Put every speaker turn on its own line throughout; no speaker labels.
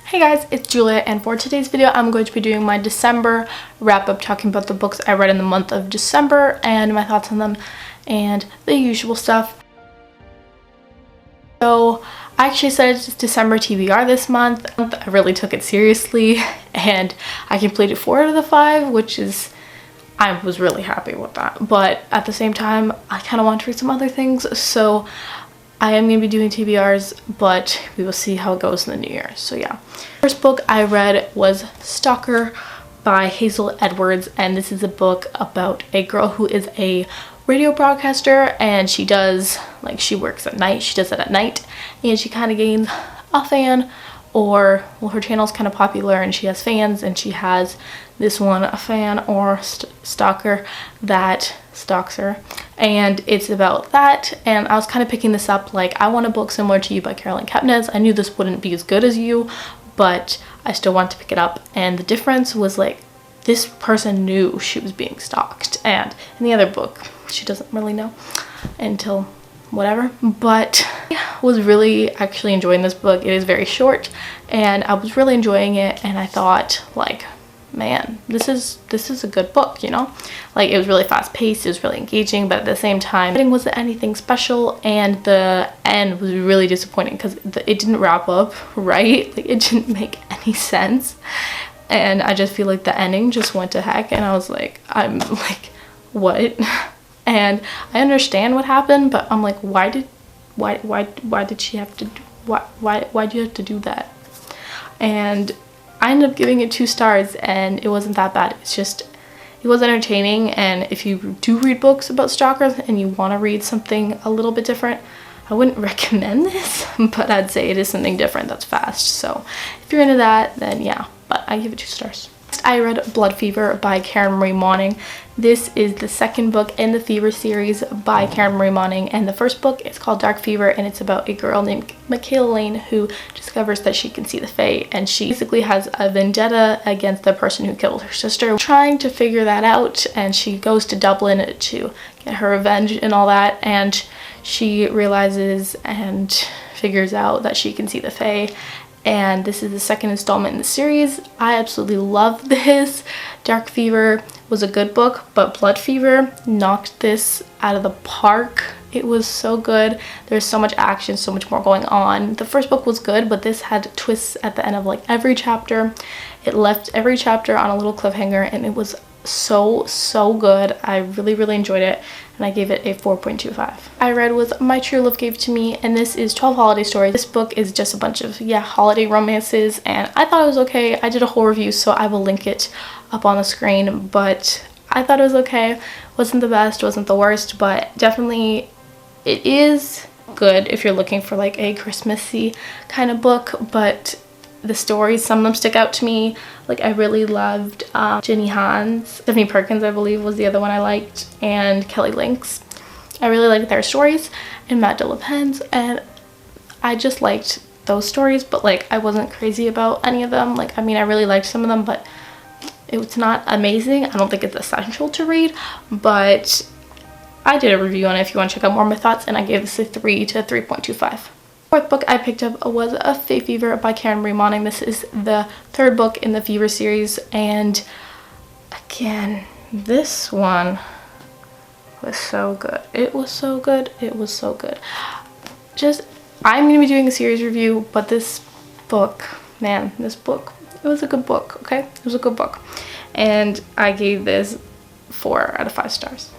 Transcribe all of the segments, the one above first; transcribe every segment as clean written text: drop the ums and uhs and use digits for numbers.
Hey guys, it's Julia, and for today's video I'm going to be doing my December wrap-up, talking about the books I read in the month of December and my thoughts on them and the usual stuff. So I actually said it's December TBR this month. I really took it seriously and I completed 4 out of the 5, which is, I was really happy with that. But at the same time, I kind of want to read some other things, so I am going to be doing TBRs, but we will see how it goes in the new year. So yeah. First book I read was Stalker by Hazel Edwards, and this is a book about a girl who is a radio broadcaster, and she does, like, she works at night, she does it at night, and she kind of gains a fan, or, well, her channel's kind of popular and she has fans, and she has this one, a fan or stalker that stalks her, and it's about that. And I was kind of picking this up, like, I want a book similar to You by Caroline Kepnes. I knew this wouldn't be as good as You, but I still wanted to pick it up, and the difference was, like, this person knew she was being stalked, and in the other book she doesn't really know until whatever. But I was really actually enjoying this book. It is very short and I was really enjoying it, and I thought, like, man, this is a good book, you know? Like, it was really fast paced, it was really engaging, but at the same time it wasn't anything special, and the end was really disappointing because it didn't wrap up right. Like, it didn't make any sense, and I just feel like the ending just went to heck, and I was like, I'm like, what? And I understand what happened, but I'm like, why did she have to do, why'd you have to do that? And I ended up giving it 2 stars, and it wasn't that bad. It's just, it was entertaining, and if you do read books about stalkers and you want to read something a little bit different, I wouldn't recommend this, but I'd say it is something different that's fast. So if you're into that, then yeah, but I give it 2 stars. Next, I read Blood Fever by Karen Marie Moning. This is the second book in the Fever series by Karen Marie Moning, and the first book is called Dark Fever, and it's about a girl named Michaela Lane who discovers that she can see the Fae, and she basically has a vendetta against the person who killed her sister, trying to figure that out. And she goes to Dublin to get her revenge and all that, and she realizes and figures out that she can see the Fae. And this is the second installment in the series. I absolutely love this. Dark Fever was a good book, but Blood Fever knocked this out of the park. It was so good. There's so much action, so much more going on. The first book was good, but this had twists at the end of, like, every chapter. It left every chapter on a little cliffhanger, and it was so good. I really enjoyed it, and I gave it a 4.25. I read was My True Love Gave to Me, and this is 12 holiday stories. This book is just a bunch of, yeah, holiday romances, and I thought it was okay. I did a whole review, so I will link it up on the screen, but I thought it was okay. Wasn't the best, wasn't the worst, but definitely it is good if you're looking for, like, a Christmassy kind of book. But the stories, some of them stick out to me. Like, I really loved Ginny Hans. Stephanie Perkins, I believe, was the other one I liked, and Kelly Lynx. I really liked their stories, and Matt Dillapens, and I just liked those stories, but, like, I wasn't crazy about any of them. Like, I mean, I really liked some of them, but it's not amazing. I don't think it's essential to read, but I did a review on it if you want to check out more of my thoughts, and I gave this a 3 to 3.25. Fourth book I picked up was A Fae Fever by Karen Marie Moning. This is the third book in the Fever series, and again, this one was so good. It was so good. It was so good. Just, I'm going to be doing a series review, but this book, man, this book, it was a good book, okay? It was a good book, and I gave this 4 out of 5 stars.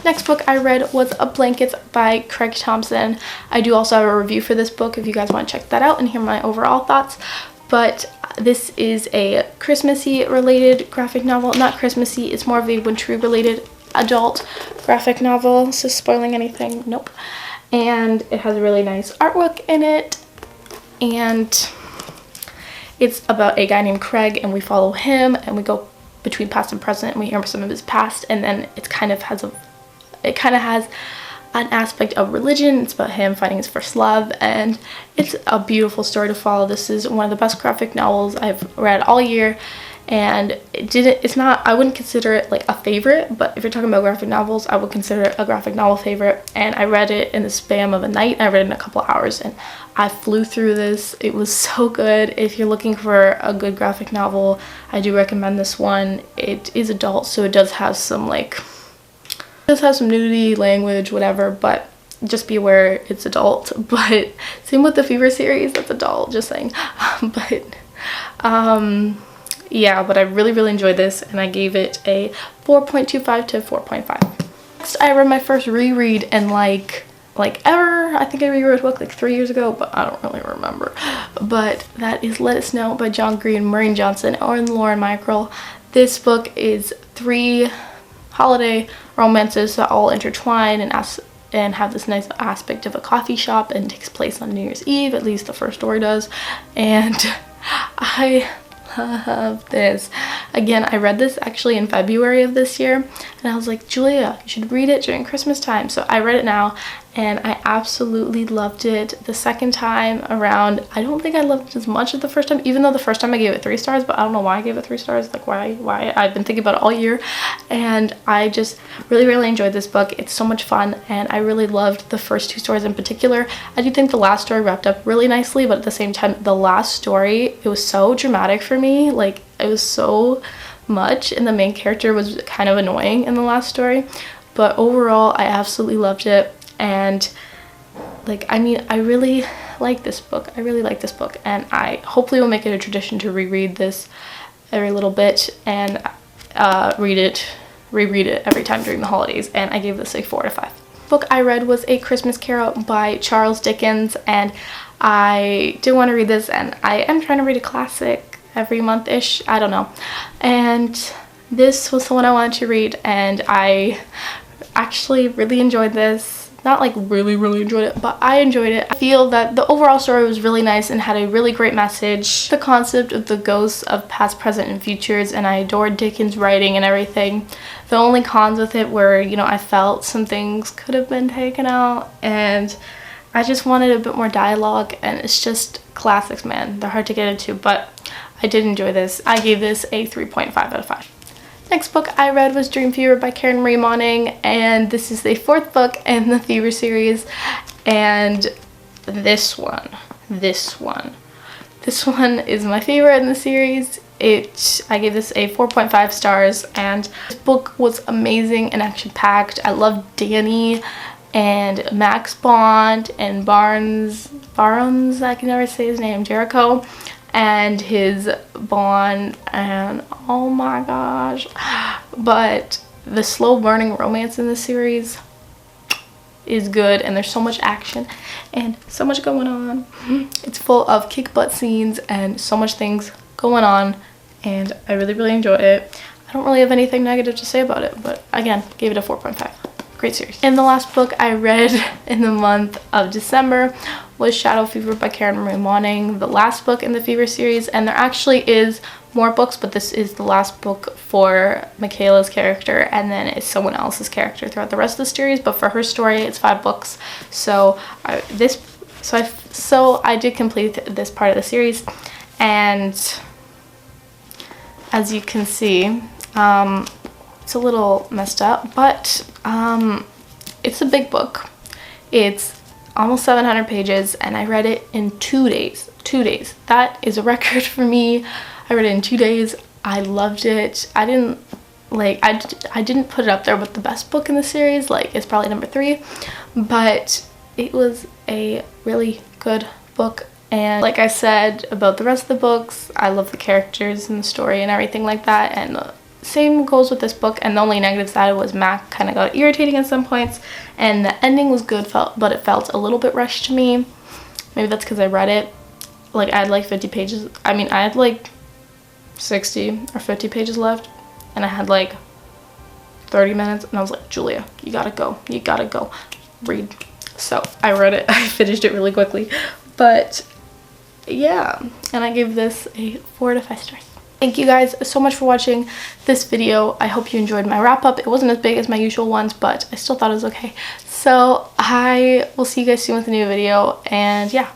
Next book I read was A Blankets by Craig Thompson. I do also have a review for this book if you guys want to check that out and hear my overall thoughts. But this is a Christmassy related graphic novel. Not Christmassy, it's more of a wintry related adult graphic novel. Is this spoiling anything? Nope. And it has a really nice artwork in it. And it's about a guy named Craig, and we follow him, and we go between past and present, and we hear some of his past, and then it kind of has an aspect of religion. It's about him finding his first love, and it's a beautiful story to follow. This is one of the best graphic novels I've read all year, and it's not, I wouldn't consider it like a favorite, but if you're talking about graphic novels, I would consider it a graphic novel favorite. And I read it in the span of a night. I read it in a couple hours and I flew through this. It was so good. If you're looking for a good graphic novel, I do recommend this one. It is adult, so it does have some nudity, language, whatever, but just be aware it's adult. But same with the Fever series, that's adult, just saying. Yeah, but I really enjoyed this, and I gave it a 4.25 to 4.5. Next, I read my first reread in like ever. I think I reread a book like 3 years ago, but I don't really remember. But that is Let It Snow by John Green, Maureen Johnson, and Lauren Mickrell. This book is 3 holiday romances that all intertwine and have this nice aspect of a coffee shop, and takes place on New Year's Eve, at least the first story does. And I love this. Again, I read this actually in February of this year, and I was like, Julia, you should read it during Christmas time. So I read it now, and I absolutely loved it. The second time around, I don't think I loved it as much as the first time, even though the first time I gave it 3 stars, but I don't know why I gave it 3 stars, like why I've been thinking about it all year. And I just really enjoyed this book. It's so much fun, and I really loved the first 2 stories in particular. I do think the last story wrapped up really nicely, but at the same time, the last story, it was so dramatic for me. Like, it was so much, and the main character was kind of annoying in the last story. But overall, I absolutely loved it. And like, I mean, I really like this book. I really like this book, and I hopefully will make it a tradition to reread this every little bit and reread it every time during the holidays. And I gave this a 4 to 5. Book I read was A Christmas Carol by Charles Dickens, and I did want to read this, and I am trying to read a classic every month-ish, I don't know. And this was the one I wanted to read, and I actually really enjoyed this. Not like really enjoyed it, but I enjoyed it. I feel that the overall story was really nice and had a really great message. The concept of the ghosts of past, present, and futures, and I adored Dickens' writing and everything. The only cons with it were, you know, I felt some things could have been taken out, and I just wanted a bit more dialogue, and it's just classics, man. They're hard to get into, but I did enjoy this. I gave this a 3.5 out of 5. Next book I read was Dream Fever by Karen Marie Moning, and this is the 4th book in the Fever series. And this one is my favorite in the series. I gave this a 4.5 stars, and this book was amazing and action-packed. I loved Danny and Max Bond and Barnes, I can never say his name, Jericho, and his bond, and oh my gosh. But the slow burning romance in this series is good, and there's so much action and so much going on. It's full of kick butt scenes and so much things going on, and I really enjoy it. I don't really have anything negative to say about it, but again, gave it a 4.5. Great series. And the last book I read in the month of December was Shadow Fever by Karen Marie Moning, the last book in the Fever series. And there actually is more books, but this is the last book for Michaela's character, and then it's someone else's character throughout the rest of the series. But for her story, it's 5 books. So I did complete this part of the series, and as you can see, it's a little messed up, but it's a big book. It's almost 700 pages, and I read it in 2 days. 2 days. That is a record for me. I read it in 2 days. I loved it. I didn't put it up there with the best book in the series. Like, it's probably number 3, but it was a really good book. And like I said about the rest of the books, I love the characters and the story and everything like that, and same goes with this book. And the only negative side was Mac kind of got irritating at some points, and the ending was good, but it felt a little bit rushed to me. Maybe that's because I read it, like, I had like 50 pages. I mean, I had like 60 or 50 pages left, and I had like 30 minutes, and I was like, Julia, you gotta go read. So I read it. I finished it really quickly, but yeah, and I gave this a 4 to 5 stars. Thank you guys so much for watching this video. I hope you enjoyed my wrap up. It wasn't as big as my usual ones, but I still thought it was okay. So I will see you guys soon with a new video, and yeah.